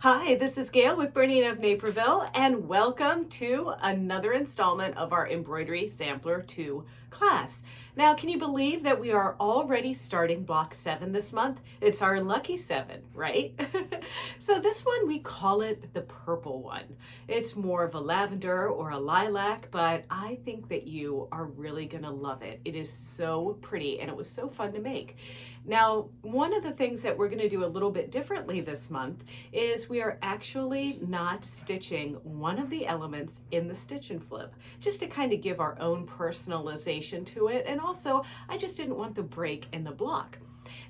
Hi, this is Gayle with BERNINA of Naperville, and welcome to another installment of our Embroidery Sampler 2 class. Now, can you believe that we are already starting block 7 this month? It's our lucky 7, right? So this one, we call it the purple one. It's more of a lavender or a lilac, but I think that you are really gonna love it. It is so pretty, and it was so fun to make. Now, one of the things that we're gonna do a little bit differently this month is we are actually not stitching one of the elements in the stitch and flip, just to kind of give our own personalization to it. And also, I just didn't want the break in the block.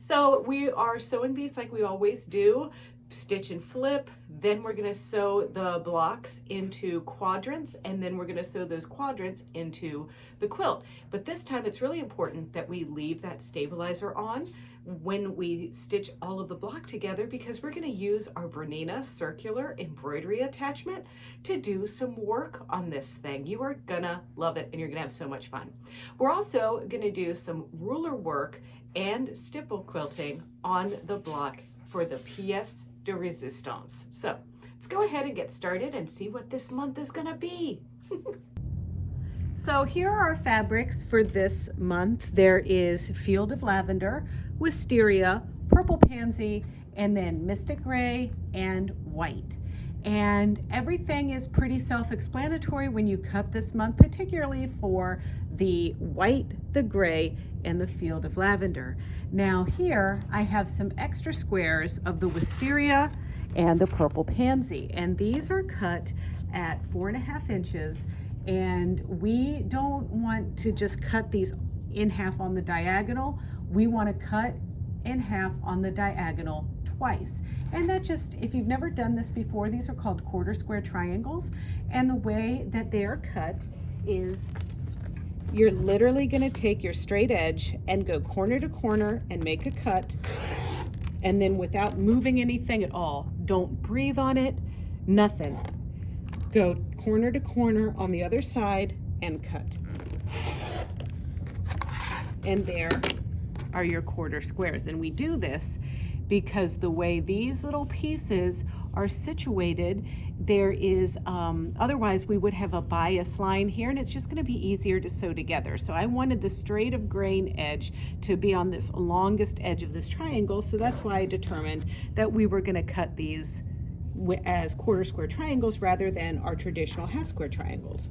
So we are sewing these like we always do, stitch and flip, then we're gonna sew the blocks into quadrants, and then we're gonna sew those quadrants into the quilt. But this time it's really important that we leave that stabilizer on when we stitch all of the block together, because we're going to use our Bernina circular embroidery attachment to do some work on this thing. You are gonna love it and you're gonna have so much fun. We're also going to do some ruler work and stipple quilting on the block for the pièce de résistance. So let's go ahead and get started and see what this month is going to be. So here are our fabrics for this month. There is Field of Lavender, Wisteria, Purple Pansy, and then Mystic Gray and White. And everything is pretty self-explanatory when you cut this month, particularly for the white, the gray, and the Field of Lavender. Now here I have some extra squares of the Wisteria and the Purple Pansy, and these are cut at 4.5 inches. And we don't want to just cut these in half on the diagonal. We want to cut in half on the diagonal twice. And that just, if you've never done this before, these are called quarter square triangles. And the way that they are cut is you're literally going to take your straight edge and go corner to corner and make a cut. And then without moving anything at all, don't breathe on it, nothing. Go corner to corner on the other side and cut. And there are your quarter squares. And we do this because the way these little pieces are situated, there is, otherwise we would have a bias line here, and it's just going to be easier to sew together. So I wanted the straight of grain edge to be on this longest edge of this triangle, so that's why I determined that we were going to cut these as quarter square triangles rather than our traditional half square triangles.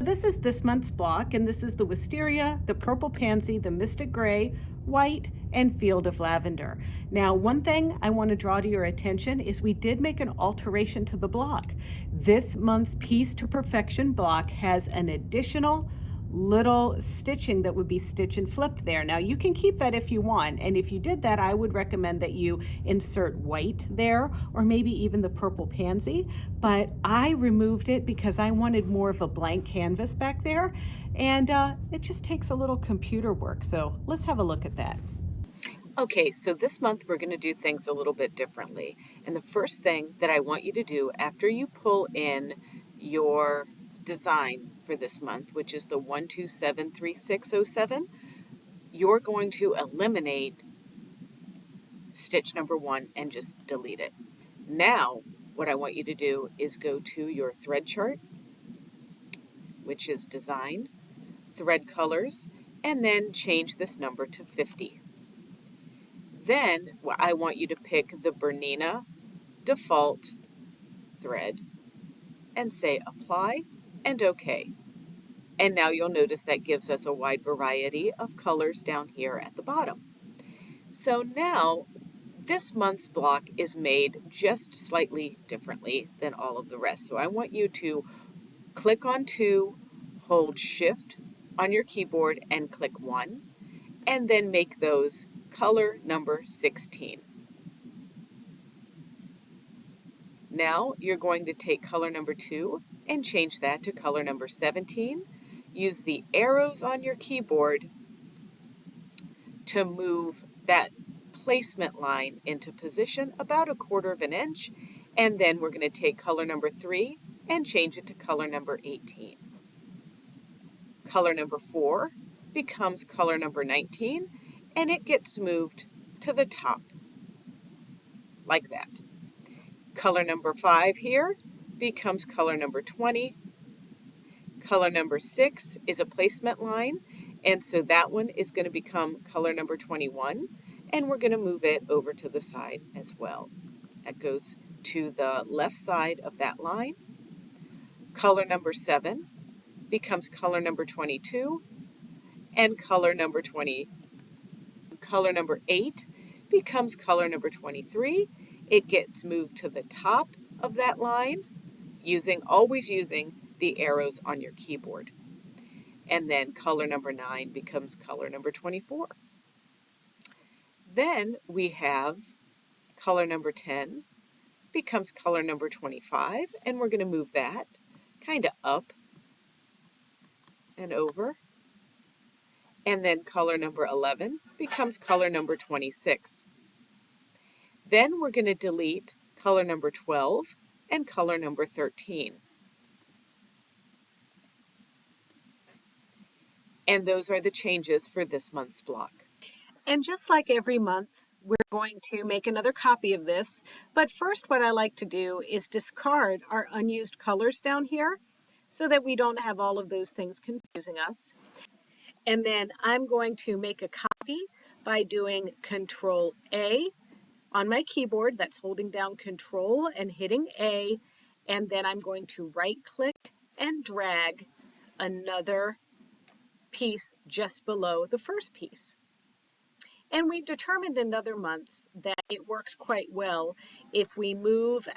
This is this month's block, and this is the Wisteria, the Purple Pansy, the Mystic Gray, White, and Field of Lavender. Now, one thing I want to draw to your attention is we did make an alteration to the block. This month's Piece to Perfection block has an additional little stitching that would be stitch and flip there. Now you can keep that if you want, and if you did that, I would recommend that you insert white there, or maybe even the Purple Pansy, but I removed it because I wanted more of a blank canvas back there, and it just takes a little computer work. So let's have a look at that. Okay, so this month we're going to do things a little bit differently, and the first thing that I want you to do after you pull in your design for this month, which is the 1273607, you're going to eliminate stitch number 1 and just delete it. Now, what I want you to do is go to your thread chart, which is design, thread colors, and then change this number to 50. Then I want you to pick the Bernina default thread and say apply and OK. And now you'll notice that gives us a wide variety of colors down here at the bottom. So now this month's block is made just slightly differently than all of the rest. So I want you to click on 2, hold Shift on your keyboard and click 1, and then make those color number 16. Now you're going to take color number 2 and change that to color number 17. Use the arrows on your keyboard to move that placement line into position about 1/4 inch, and then we're going to take color number 3 and change it to color number 18. Color number 4 becomes color number 19, and it gets moved to the top, like that. Color number 5 here becomes color number 20. Color number 6 is a placement line, and so that one is going to become color number 21, and we're going to move it over to the side as well. That goes to the left side of that line. Color number 7 becomes color number 22, and color number 8 becomes color number 23. It gets moved to the top of that line, always using the arrows on your keyboard. And then color number 9 becomes color number 24. Then we have color number 10 becomes color number 25, and we're going to move that kind of up and over. And then color number 11 becomes color number 26. Then we're going to delete color number 12 and color number 13. And those are the changes for this month's block. And just like every month, we're going to make another copy of this. But first, what I like to do is discard our unused colors down here so that we don't have all of those things confusing us. And then I'm going to make a copy by doing Control A on my keyboard. That's holding down Control and hitting A. And then I'm going to right click and drag another piece just below the first piece. And we've determined in other months that it works quite well if we move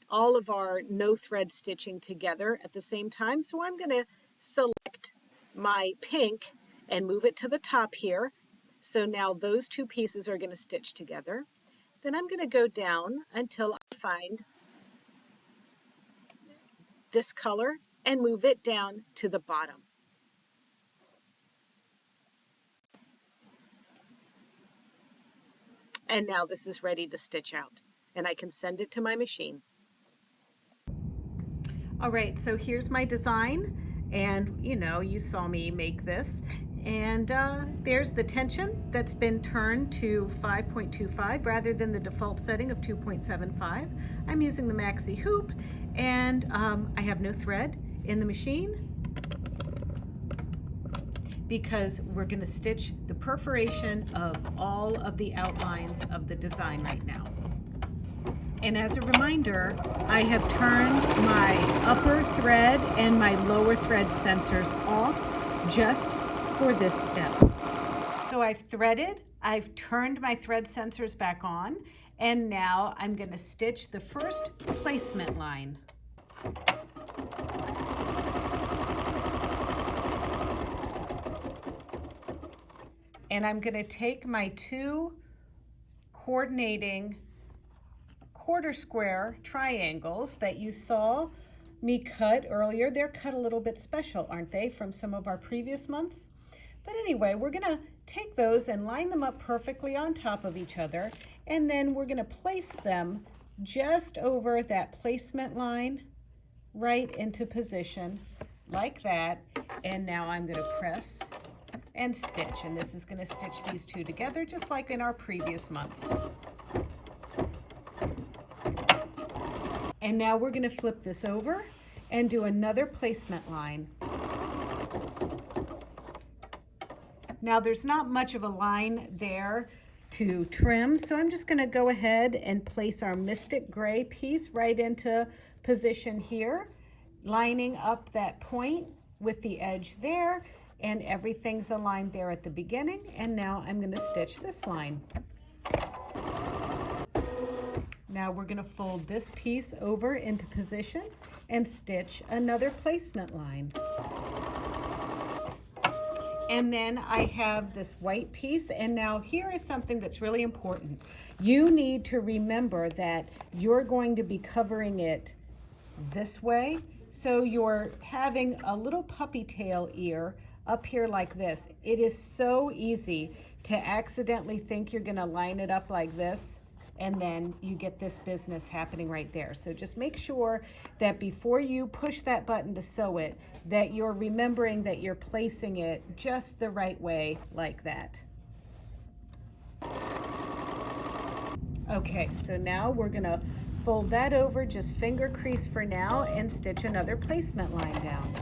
all of our no thread stitching together at the same time. So I'm going to select my pink and move it to the top here. So now those two pieces are going to stitch together. Then I'm going to go down until I find this color and move it down to the bottom. And now this is ready to stitch out, and I can send it to my machine. All right, so here's my design, and you saw me make this, and there's the tension that's been turned to 5.25 rather than the default setting of 2.75. I'm using the maxi hoop, and I have no thread in the machine because we're going to stitch the perforation of all of the outlines of the design right now. And as a reminder, I have turned my upper thread and my lower thread sensors off just for this step. So I've threaded, I've turned my thread sensors back on, and now I'm going to stitch the first placement line. And I'm going to take my two coordinating quarter square triangles that you saw me cut earlier. They're cut a little bit special, aren't they, from some of our previous months? But anyway, we're going to take those and line them up perfectly on top of each other, and then we're going to place them just over that placement line right into position like that. And now I'm going to press and stitch, and this is going to stitch these two together just like in our previous months. And now we're going to flip this over and do another placement line. Now there's not much of a line there to trim, so I'm just going to go ahead and place our Mystic Gray piece right into position here, lining up that point with the edge there, and everything's aligned there at the beginning. And now I'm going to stitch this line. Now we're going to fold this piece over into position and stitch another placement line. And then I have this white piece, and now here is something that's really important. You need to remember that you're going to be covering it this way, so you're having a little puppy tail ear up here like this. It is so easy to accidentally think you're going to line it up like this, and then you get this business happening right there. So just make sure that before you push that button to sew it, that you're remembering that you're placing it just the right way like that. Okay, so now we're gonna fold that over, just finger crease for now, and stitch another placement line down.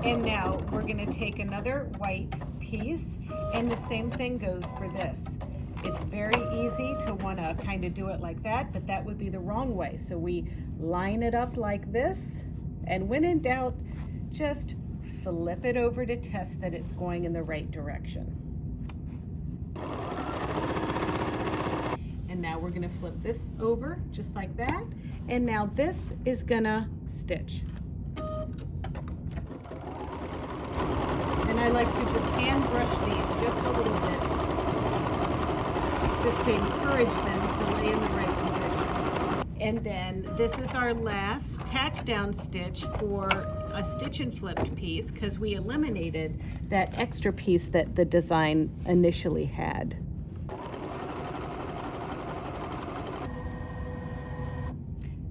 And now we're gonna take another white piece, and the same thing goes for this. It's very easy to wanna kind of do it like that, but that would be the wrong way. So we line it up like this, and when in doubt, just flip it over to test that it's going in the right direction. And now we're gonna flip this over just like that. And now this is gonna stitch. And I like to just hand brush these just a little bit, just to encourage them to lay in the right position. And then this is our last tack down stitch for a stitch and flipped piece, because we eliminated that extra piece that the design initially had.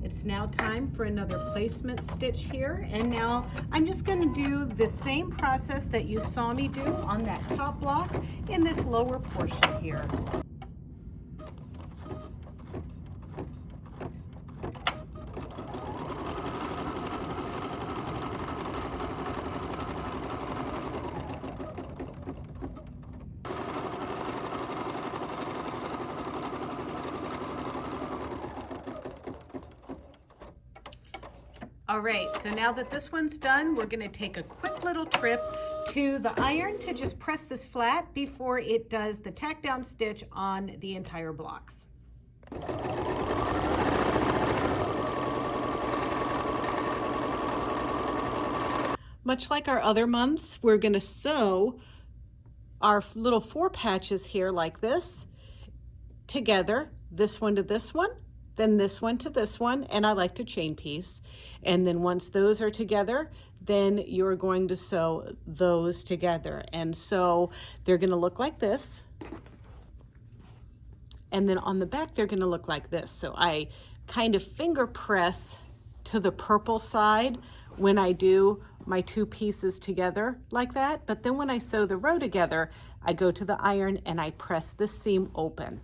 It's now time for another placement stitch here, and now I'm just going to do the same process that you saw me do on that top block in this lower portion here. All right, so now that this one's done, we're gonna take a quick little trip to the iron to just press this flat before it does the tack down stitch on the entire blocks. Much like our other months, we're gonna sew our little 4 patches here like this together, this one to this one, then this one to this one, and I like to chain piece. And then once those are together, then you're going to sew those together. And so they're gonna look like this. And then on the back, they're gonna look like this. So I kind of finger press to the purple side when I do my 2 pieces together like that. But then when I sew the row together, I go to the iron and I press this seam open.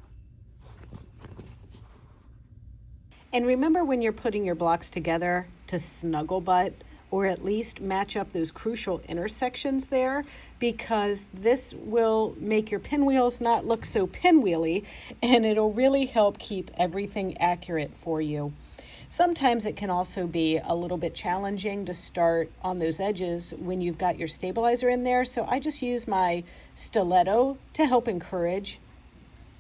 And remember, when you're putting your blocks together, to snuggle butt, or at least match up those crucial intersections there, because this will make your pinwheels not look so pinwheely, and it'll really help keep everything accurate for you. Sometimes it can also be a little bit challenging to start on those edges when you've got your stabilizer in there, so I just use my stiletto to help encourage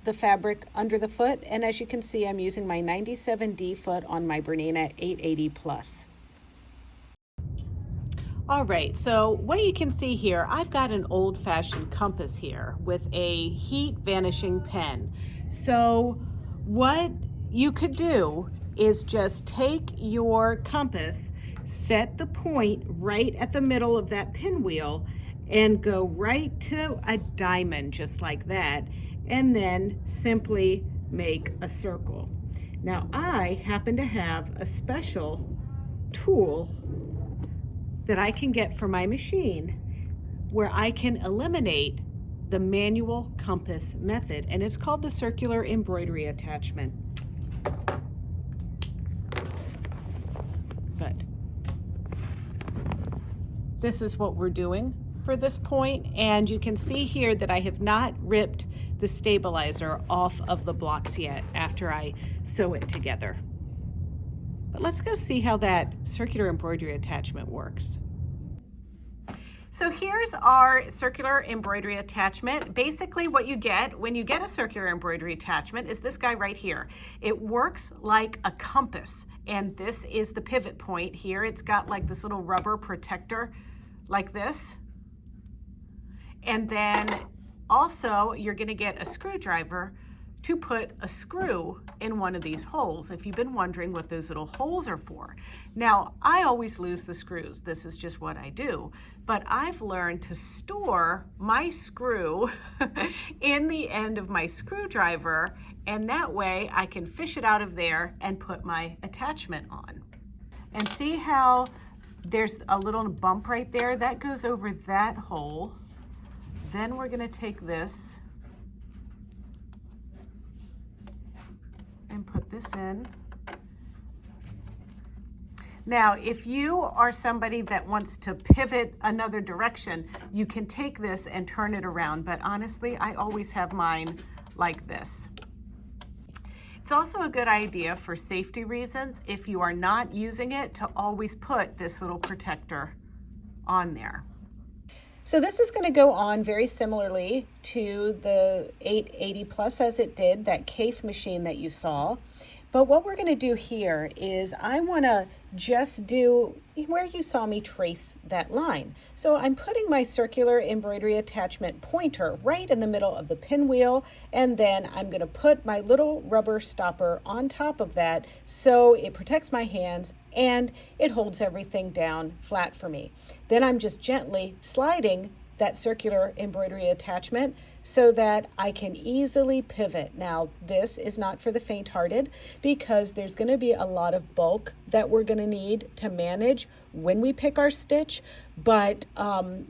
the fabric under the foot. And as you can see, I'm using my 97D foot on my Bernina 880 Plus. All right, so what you can see here, I've got an old-fashioned compass here with a heat vanishing pen. So what you could do is just take your compass, set the point right at the middle of that pinwheel, and go right to a diamond just like that, and then simply make a circle. Now I happen to have a special tool that I can get for my machine where I can eliminate the manual compass method, and it's called the circular embroidery attachment. But this is what we're doing for this point, and you can see here that I have not ripped the stabilizer off of the blocks yet after I sew it together. But let's go see how that circular embroidery attachment works. So here's our circular embroidery attachment. Basically what you get when you get a circular embroidery attachment is this guy right here. It works like a compass, and this is the pivot point here. It's got like this little rubber protector like this. And then also you're gonna get a screwdriver to put a screw in one of these holes, if you've been wondering what those little holes are for. Now, I always lose the screws. This is just what I do. But I've learned to store my screw in the end of my screwdriver, and that way I can fish it out of there and put my attachment on. And see how there's a little bump right there? That goes over that hole. Then we're gonna take this and put this in. Now, if you are somebody that wants to pivot another direction, you can take this and turn it around, but honestly, I always have mine like this. It's also a good idea for safety reasons, if you are not using it, to always put this little protector on there. So this is going to go on very similarly to the 880 Plus as it did, that Kaffe machine that you saw. But what we're going to do here is I want to just do where you saw me trace that line. So I'm putting my circular embroidery attachment pointer right in the middle of the pinwheel, and then I'm going to put my little rubber stopper on top of that so it protects my hands and it holds everything down flat for me. Then I'm just gently sliding that circular embroidery attachment so that I can easily pivot. Now, this is not for the faint-hearted because there's going to be a lot of bulk that we're going to need to manage when we pick our stitch, but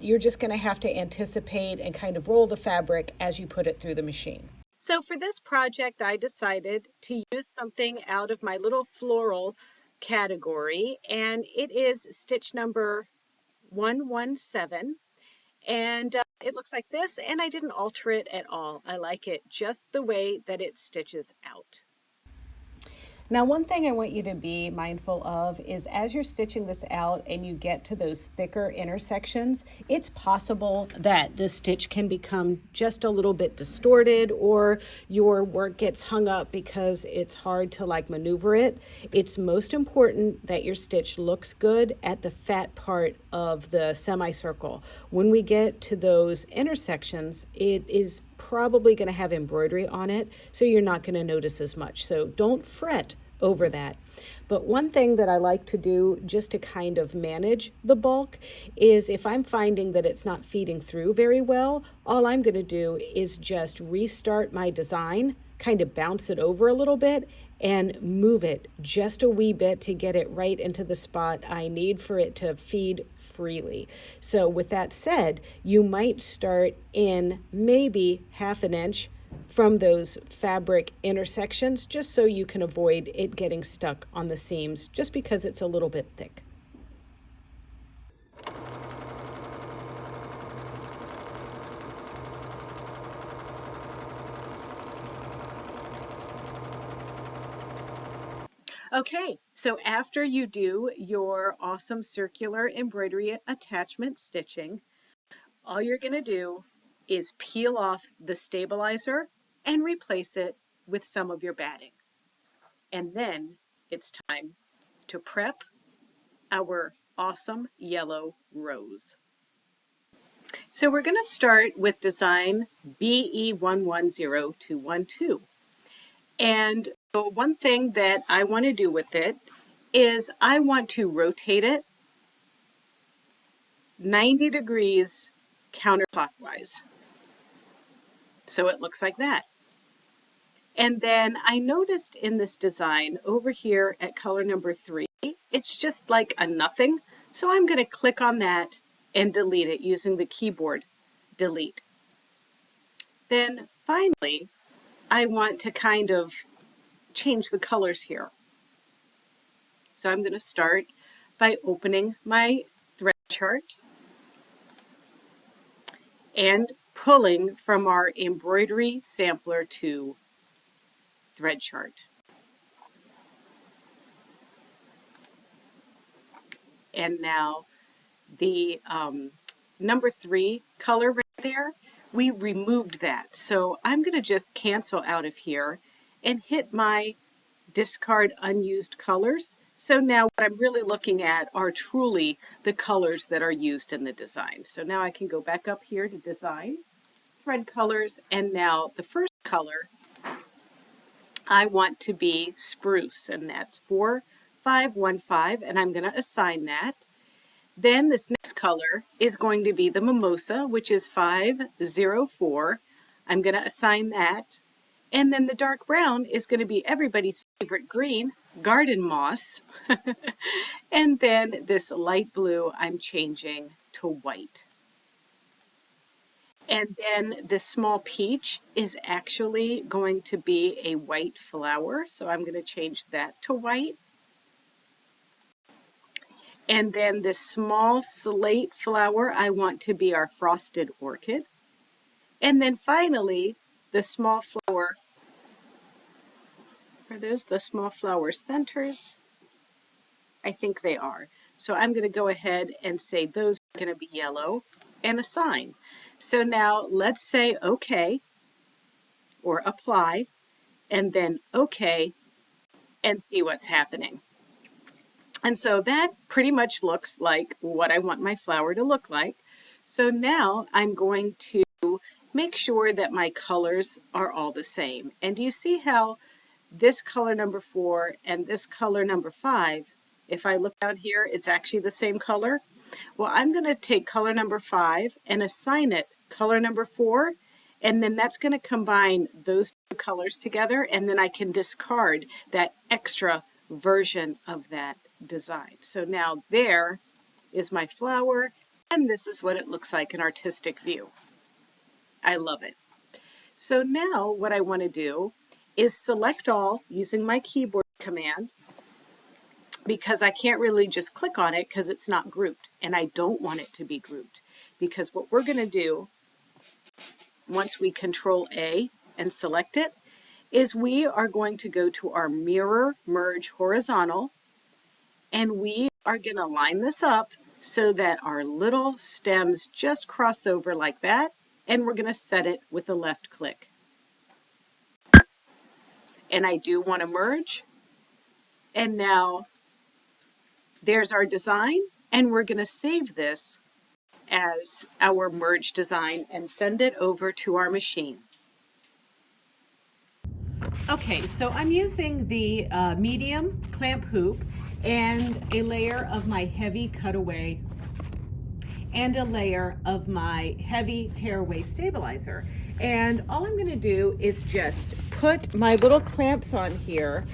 you're just going to have to anticipate and kind of roll the fabric as you put it through the machine. So for this project, I decided to use something out of my little floral category, and it is stitch number 117. And it looks like this, and I didn't alter it at all. I like it just the way that it stitches out. Now, one thing I want you to be mindful of is as you're stitching this out and you get to those thicker intersections, it's possible that the stitch can become just a little bit distorted, or your work gets hung up because it's hard to maneuver it. It's most important that your stitch looks good at the fat part of the semicircle. When we get to those intersections, it is probably going to have embroidery on it, so you're not going to notice as much. So don't fret over that. But one thing that I like to do just to kind of manage the bulk is if I'm finding that it's not feeding through very well, all I'm going to do is just restart my design, kind of bounce it over a little bit and move it just a wee bit to get it right into the spot I need for it to feed freely. So with that said, you might start in maybe half an inch from those fabric intersections, just so you can avoid it getting stuck on the seams, just because it's a little bit thick. Okay, so after you do your awesome circular embroidery attachment stitching, all you're going to do is peel off the stabilizer and replace it with some of your batting. And then it's time to prep our awesome yellow rose. So we're going to start with design BE110212. And the one thing that I want to do with it is I want to rotate it 90 degrees counterclockwise. So it looks like that. And then I noticed in this design over here at color number 3, it's just like a nothing. So I'm going to click on that and delete it using the keyboard delete. Then finally, I want to kind of change the colors here. So I'm going to start by opening my thread chart and pulling from our embroidery sampler to thread chart. And now the number 3 color right there, we removed that. So I'm going to just cancel out of here and hit my discard unused colors. So now what I'm really looking at are truly the colors that are used in the design. So now I can go back up here to design, thread colors, and now the first color I want to be spruce, and that's 4515, and I'm going to assign that. Then this next color is going to be the mimosa, which is 504. I'm going to assign that. And then the dark brown is going to be everybody's favorite green, garden moss. And then this light blue I'm changing to white. And then the small peach is actually going to be a white flower. So I'm going to change that to white. And then this small slate flower, I want to be our frosted orchid. And then finally, the small flower, are those the small flower centers? I think they are. So I'm going to go ahead and say those are going to be yellow and assign. So now let's say OK or apply and then OK and see what's happening. And so that pretty much looks like what I want my flower to look like. So now I'm going to make sure that my colors are all the same. And do you see how this color number 4 and this color number 5, if I look down here, it's actually the same color? Well, I'm going to take color number 5 and assign it color number 4, and then that's going to combine those two colors together, and then I can discard that extra version of that design. So now there is my flower, and this is what it looks like in artistic view. I love it. So now what I want to do is select all using my keyboard command, because I can't really just click on it because it's not grouped, and I don't want it to be grouped, because what we're going to do once we Control A and select it is we are going to go to our mirror merge horizontal, and we are going to line this up so that our little stems just cross over like that, and we're going to set it with a left click. And I do want to merge, and now there's our design, and we're going to save this as our merge design and send it over to our machine. Okay, so I'm using the medium clamp hoop and a layer of my heavy cutaway and a layer of my heavy tearaway stabilizer. And all I'm going to do is just put my little clamps on here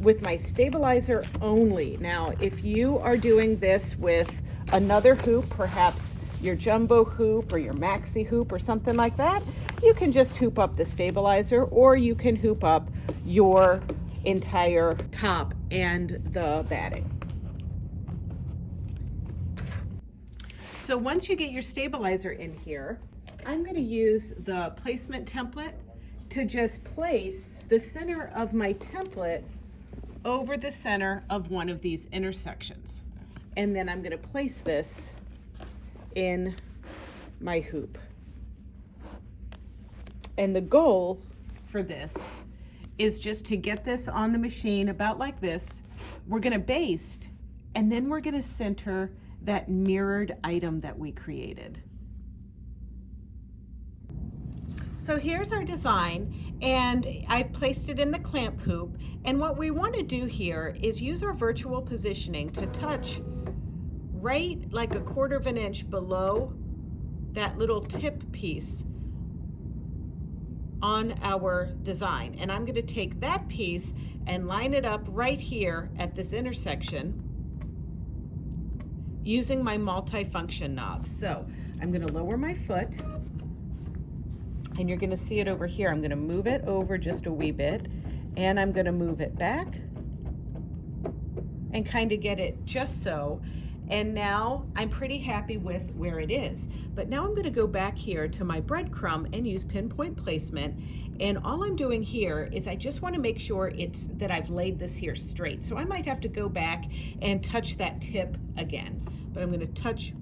with my stabilizer only. Now, if you are doing this with another hoop, perhaps your jumbo hoop or your maxi hoop or something like that, you can just hoop up the stabilizer, or you can hoop up your entire top and the batting. So once you get your stabilizer in here, I'm going to use the placement template to just place the center of my template over the center of one of these intersections. And then I'm going to place this in my hoop. And the goal for this is just to get this on the machine about like this. We're going to baste, and then we're going to center that mirrored item that we created. So here's our design, and I've placed it in the clamp hoop. And what we want to do here is use our virtual positioning to touch right like a 1/4 of an inch below that little tip piece on our design. And I'm going to take that piece and line it up right here at this intersection using my multifunction knob. So I'm going to lower my foot, and you're going to see it over here. I'm going to move it over just a wee bit, and I'm going to move it back and kind of get it just so. And now I'm pretty happy with where it is. But now I'm going to go back here to my breadcrumb and use pinpoint placement. And all I'm doing here is I just want to make sure that I've laid this here straight. So I might have to go back and touch that tip again. But I'm going to touch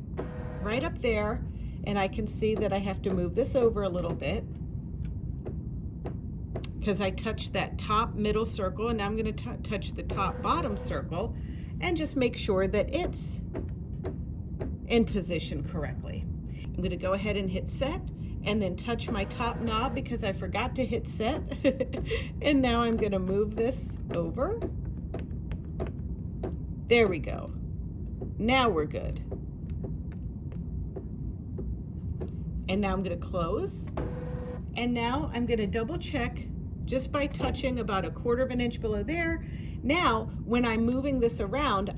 right up there, and I can see that I have to move this over a little bit because I touched that top middle circle, and now I'm going to touch the top bottom circle and just make sure that it's in position correctly. I'm going to go ahead and hit set and then touch my top knob because I forgot to hit set. And now I'm going to move this over. There we go. Now we're good. And now I'm going to close. And now I'm going to double check just by touching about a 1/4 of an inch below there. Now, when I'm moving this around,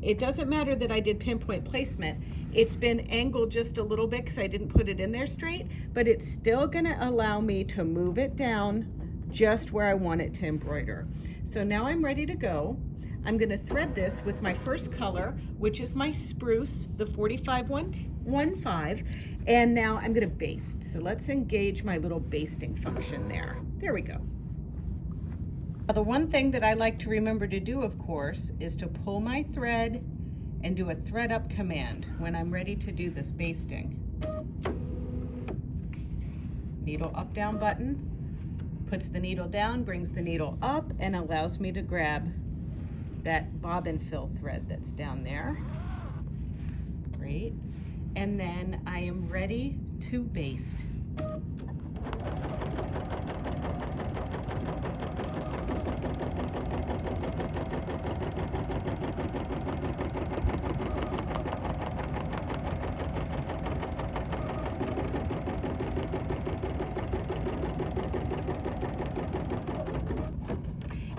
it doesn't matter that I did pinpoint placement. It's been angled just a little bit because I didn't put it in there straight, but it's still gonna allow me to move it down just where I want it to embroider. So now I'm ready to go. I'm gonna thread this with my first color, which is my spruce, the 4515, and now I'm gonna baste. So let's engage my little basting function there. There we go. Now, the one thing that I like to remember to do, of course, is to pull my thread and do a thread up command when I'm ready to do this basting. Needle up, down button, puts the needle down, brings the needle up, and allows me to grab that bobbin fill thread that's down there. Great. And then I am ready to baste.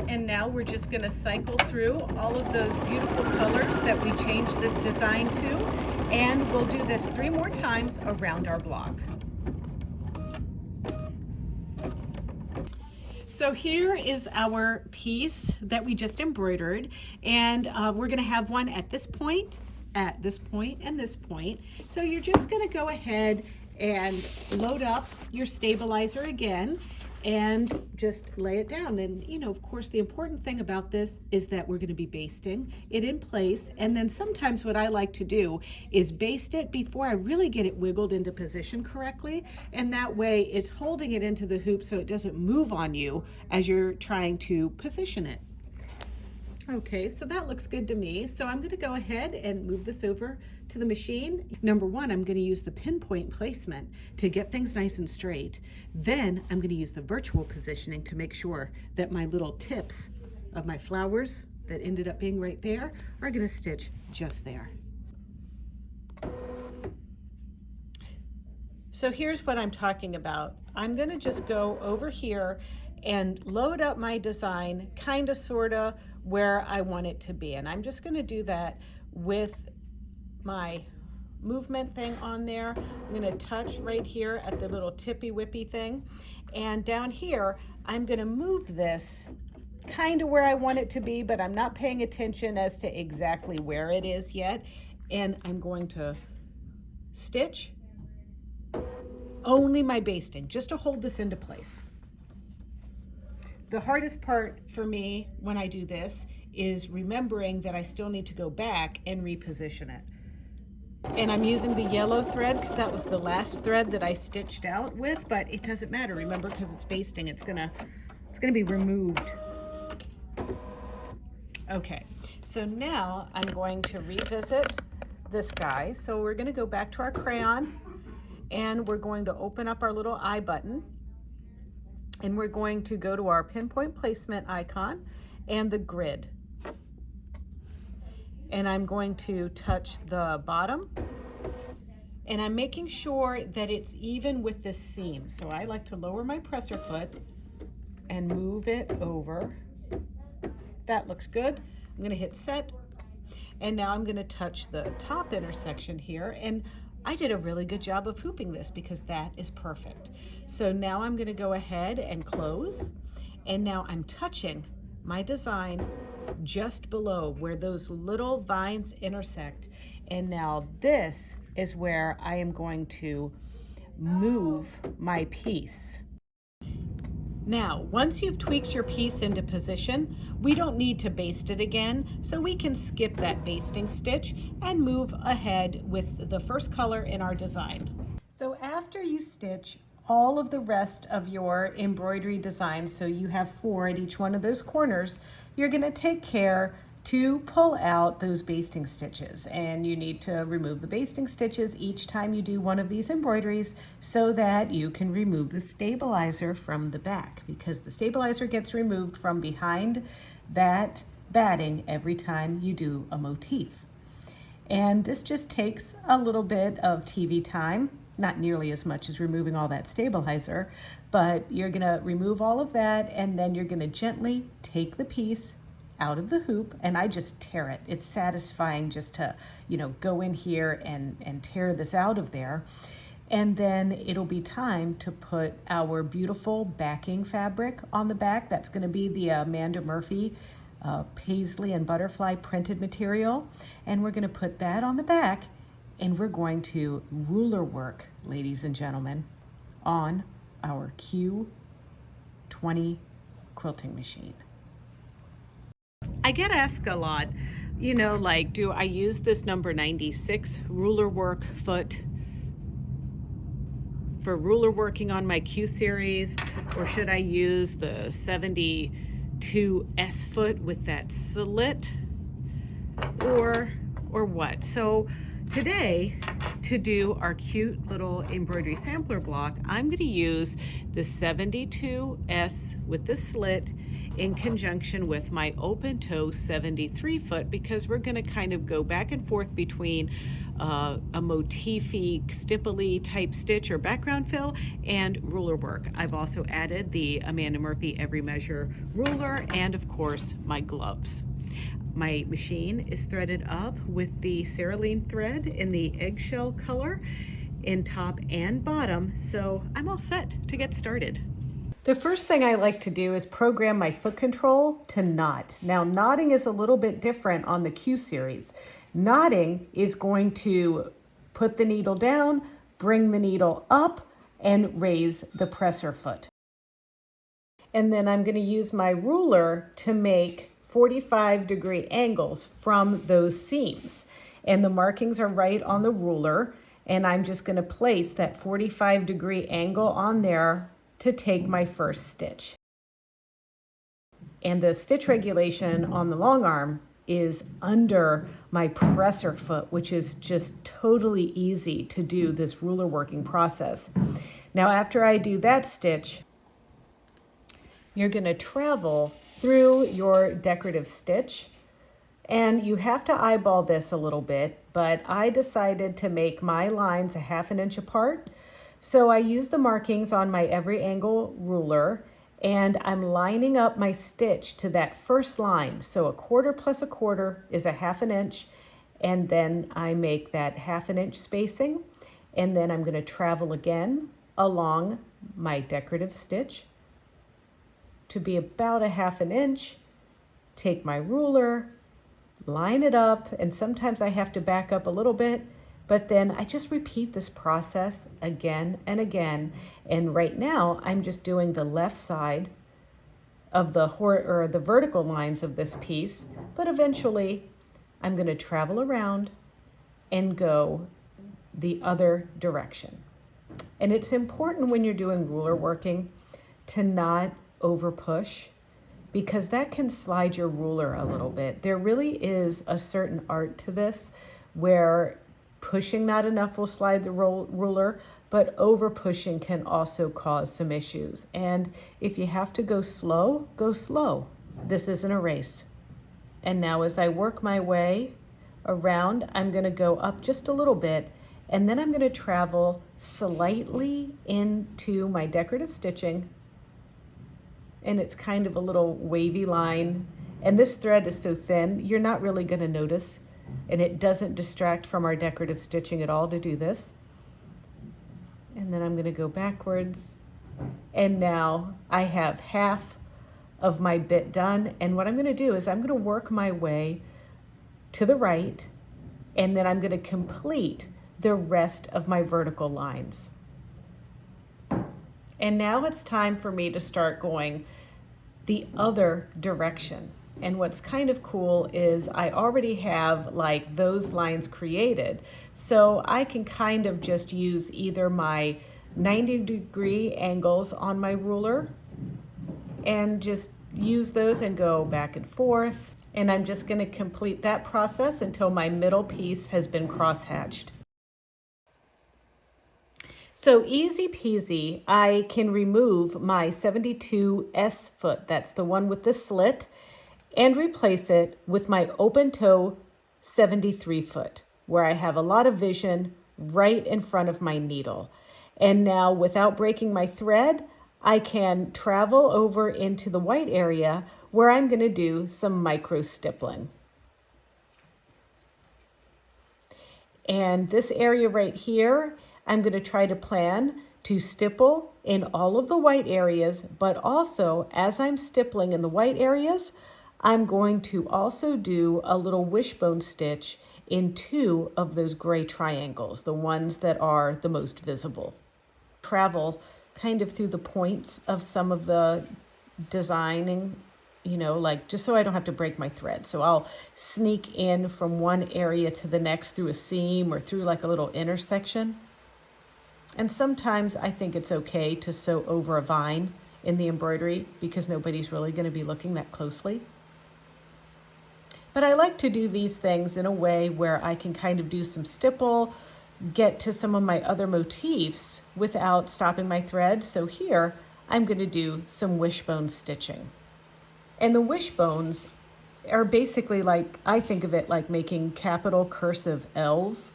And now we're just going to cycle through all of those beautiful colors that we changed this design to, and we'll do this 3 more times around our block. So here is our piece that we just embroidered, and we're going to have one at this point, and this point. So you're just going to go ahead and load up your stabilizer again and just lay it down. And you know, of course, the important thing about this is that we're going to be basting it in place, and then sometimes what I like to do is baste it before I really get it wiggled into position correctly, and that way it's holding it into the hoop so it doesn't move on you as you're trying to position it. Okay, so that looks good to me. So I'm going to go ahead and move this over to the machine. Number one, I'm going to use the pinpoint placement to get things nice and straight. Then I'm going to use the virtual positioning to make sure that my little tips of my flowers that ended up being right there are going to stitch just there. So here's what I'm talking about. I'm going to just go over here and load up my design kind of sort of where I want it to be, and I'm just going to do that with my movement thing on there. I'm going to touch right here at the little tippy whippy thing, and down here I'm going to move this kind of where I want it to be, but I'm not paying attention as to exactly where it is yet, and I'm going to stitch only my basting just to hold this into place. The hardest part for me when I do this is remembering that I still need to go back and reposition it. And I'm using the yellow thread because that was the last thread that I stitched out with, but it doesn't matter, remember, because it's basting, it's gonna be removed. Okay, so now I'm going to revisit this guy. So we're gonna go back to our crayon, and we're going to open up our little I button. And we're going to go to our pinpoint placement icon and the grid. And I'm going to touch the bottom. And I'm making sure that it's even with this seam. So I like to lower my presser foot and move it over. That looks good. I'm going to hit set. And now I'm going to touch the top intersection here. And I did a really good job of hooping this because that is perfect. So now I'm going to go ahead and close, and now I'm touching my design just below where those little vines intersect, and now this is where I am going to move my piece. Now, once you've tweaked your piece into position, we don't need to baste it again, so we can skip that basting stitch and move ahead with the first color in our design. So after you stitch all of the rest of your embroidery design, so you have 4 at each one of those corners, you're going to take care to pull out those basting stitches, and you need to remove the basting stitches each time you do one of these embroideries so that you can remove the stabilizer from the back, because the stabilizer gets removed from behind that batting every time you do a motif. And this just takes a little bit of TV time, not nearly as much as removing all that stabilizer, but you're gonna remove all of that, and then you're gonna gently take the piece out of the hoop and I just tear it. It's satisfying just to, go in here and tear this out of there. And then it'll be time to put our beautiful backing fabric on the back. That's going to be the Amanda Murphy paisley and butterfly printed material. And we're going to put that on the back and we're going to ruler work, ladies and gentlemen, on our Q20 quilting machine. I get asked a lot, like, do I use this number 96 ruler work foot for ruler working on my Q series, or should I use the 72 S foot with that slit, or what? So today, to do our cute little embroidery sampler block, I'm going to use the 72 S with the slit in conjunction with my open toe 73 foot, because we're going to kind of go back and forth between a motify, stipply type stitch or background fill and ruler work. I've also added the Amanda Murphy Every Measure ruler and of course my gloves. My machine is threaded up with the cerulean thread in the eggshell color in top and bottom, so I'm all set to get started. The first thing I like to do is program my foot control to knot. Now, knotting is a little bit different on the Q series. Knotting is going to put the needle down, bring the needle up, and raise the presser foot. And then I'm going to use my ruler to make 45-degree angles from those seams. And the markings are right on the ruler, and I'm just going to place that 45-degree angle on there to take my first stitch. And the stitch regulation on the long arm is under my presser foot, which is just totally easy to do this ruler working process. Now, after I do that stitch, you're going to travel through your decorative stitch, and you have to eyeball this a little bit, but I decided to make my lines a ½ inch apart. So I use the markings on my every angle ruler, and I'm lining up my stitch to that first line. So 1/4 plus 1/4 is a ½ inch, and then I make that ½ inch spacing, and then I'm going to travel again along my decorative stitch to be about a ½ inch, take my ruler, line it up, and sometimes I have to back up a little bit, but then I just repeat this process again and again. And right now I'm just doing the left side of the vertical lines of this piece, but eventually I'm going to travel around and go the other direction. And it's important when you're doing ruler working to not over push, because that can slide your ruler a little bit. There really is a certain art to this where pushing not enough will slide the ruler, but over pushing can also cause some issues. And if you have to go slow, go slow. This isn't a race. And now as I work my way around, I'm going to go up just a little bit, and then I'm going to travel slightly into my decorative stitching. And it's kind of a little wavy line. And this thread is so thin, you're not really going to notice. And it doesn't distract from our decorative stitching at all to do this. And then I'm going to go backwards. And now I have half of my bit done. And what I'm going to do is I'm going to work my way to the right, and then I'm going to complete the rest of my vertical lines. And now it's time for me to start going the other direction. And what's kind of cool is I already have like those lines created. So I can kind of just use either my 90-degree angles on my ruler and just use those and go back and forth. And I'm just going to complete that process until my middle piece has been cross-hatched. So easy peasy, I can remove my 72S foot, that's the one with the slit, and replace it with my open toe 73 foot, where I have a lot of vision right in front of my needle. And now without breaking my thread, I can travel over into the white area where I'm going to do some micro stippling. And this area right here, I'm going to try to plan to stipple in all of the white areas, but also as I'm stippling in the white areas, I'm going to also do a little wishbone stitch in 2 of those gray triangles, the ones that are the most visible. Travel kind of through the points of some of the designing, you know, like just so I don't have to break my thread. So I'll sneak in from one area to the next through a seam or through like a little intersection. And sometimes I think it's okay to sew over a vine in the embroidery because nobody's really going to be looking that closely. But I like to do these things in a way where I can kind of do some stipple, get to some of my other motifs without stopping my thread. So here I'm going to do some wishbone stitching. And the wishbones are basically like, I think of it like making capital cursive L's.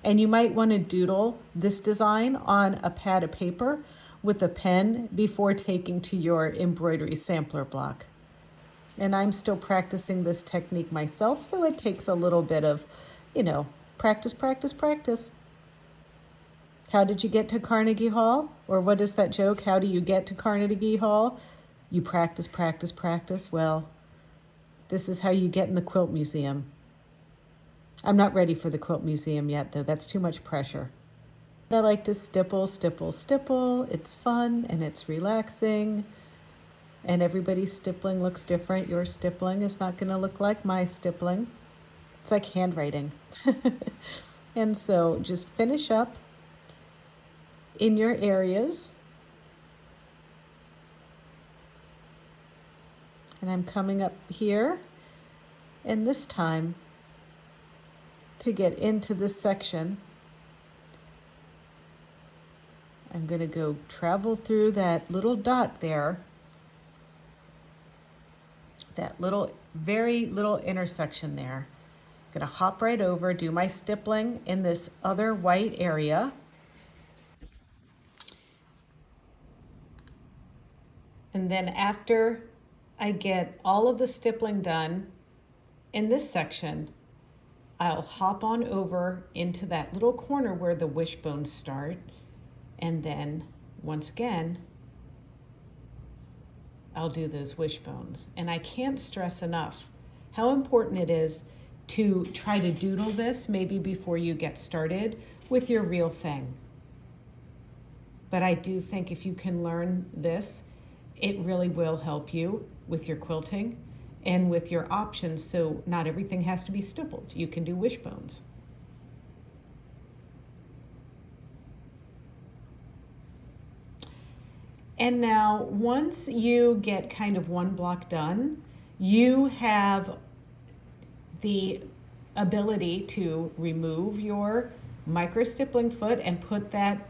And you might want to doodle this design on a pad of paper with a pen before taking to your embroidery sampler block. And I'm still practicing this technique myself, so it takes a little bit of, you know, practice, practice, practice. How did you get to Carnegie Hall? Or what is that joke? How do you get to Carnegie Hall? You practice, practice, practice. Well, this is how you get in the quilt museum. I'm not ready for the quilt museum yet, though. That's too much pressure. I like to stipple, stipple, stipple. It's fun and it's relaxing. And everybody's stippling looks different. Your stippling is not going to look like my stippling. It's like handwriting. And so just finish up in your areas. And I'm coming up here. And this time, to get into this section, I'm going to go travel through that little dot there. That little, very little intersection there. I'm gonna hop right over, do my stippling in this other white area. And then after I get all of the stippling done in this section, I'll hop on over into that little corner where the wishbones start. And then once again, I'll do those wishbones. And I can't stress enough how important it is to try to doodle this maybe before you get started with your real thing. But I do think if you can learn this, it really will help you with your quilting and with your options, so not everything has to be stippled. You can do wishbones. And now, once you get kind of one block done, you have the ability to remove your micro stippling foot and put that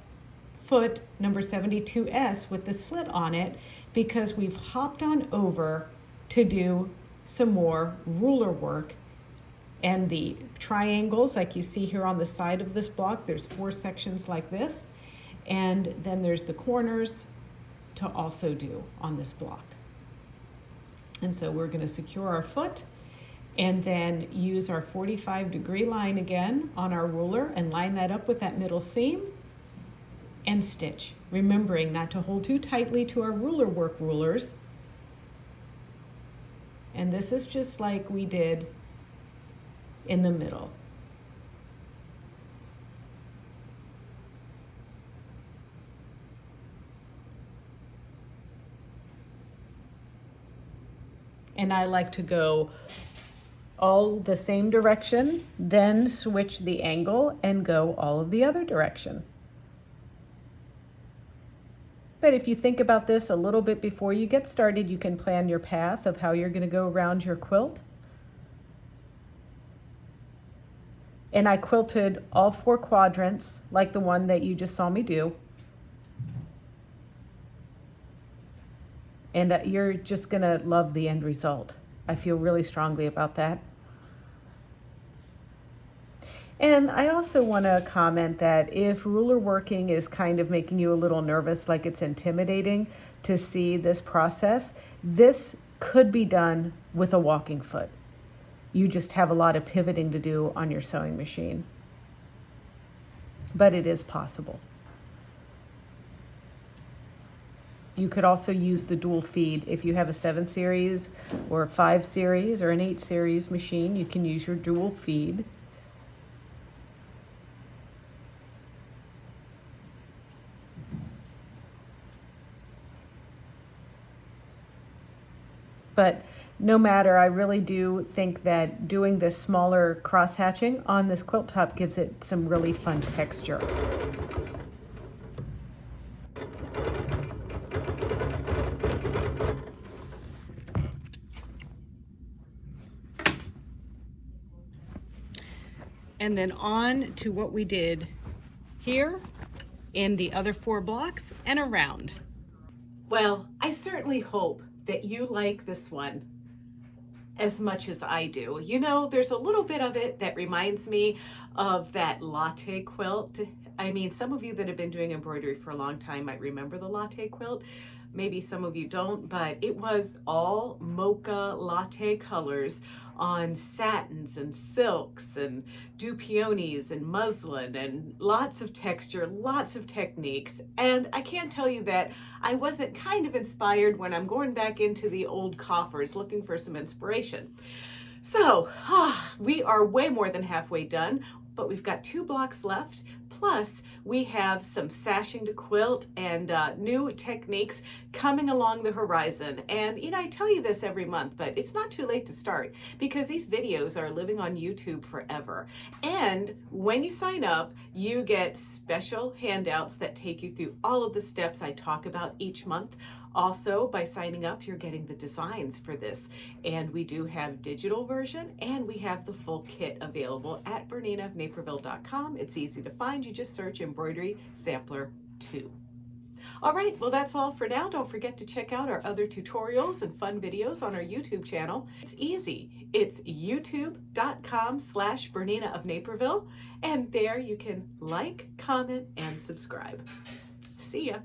foot number 72S with the slit on it, because we've hopped on over to do some more ruler work. And the triangles, like you see here on the side of this block, there's 4 sections like this. And then there's the corners to also do on this block. And so we're going to secure our foot and then use our 45-degree line again on our ruler and line that up with that middle seam and stitch, remembering not to hold too tightly to our ruler work rulers. And this is just like we did in the middle. And I like to go all the same direction, then switch the angle and go all of the other direction. But if you think about this a little bit before you get started, you can plan your path of how you're going to go around your quilt. And I quilted all 4 quadrants like the one that you just saw me do. And you're just gonna love the end result. I feel really strongly about that. And I also want to comment that if ruler working is kind of making you a little nervous, like it's intimidating to see this process, this could be done with a walking foot. You just have a lot of pivoting to do on your sewing machine. But it is possible. You could also use the dual feed. If you have a 7 series or a 5 series or an 8 series machine, you can use your dual feed. But no matter, I really do think that doing this smaller cross hatching on this quilt top gives it some really fun texture. And then on to what we did here in the other 4 blocks and around. Well, I certainly hope that you like this one as much as I do. You know, there's a little bit of it that reminds me of that latte quilt. I mean, some of you that have been doing embroidery for a long time might remember the latte quilt. Maybe some of you don't, but it was all mocha latte colors on satins and silks and peonies and muslin and lots of texture, lots of techniques. And I can't tell you that I wasn't kind of inspired when I'm going back into the old coffers looking for some inspiration. So we are way more than halfway done, but we've got 2 blocks left. Plus, we have some sashing to quilt and new techniques coming along the horizon. And, you know, I tell you this every month, but it's not too late to start because these videos are living on YouTube forever. And when you sign up, you get special handouts that take you through all of the steps I talk about each month. Also, by signing up, you're getting the designs for this. And we do have digital version and we have the full kit available at BERNINA of Naperville.com. It's easy to find. You just search Embroidery Sampler 2. All right, well, that's all for now. Don't forget to check out our other tutorials and fun videos on our YouTube channel. It's easy. It's youtube.com/BERNINA of Naperville. And there you can like, comment, and subscribe. See ya.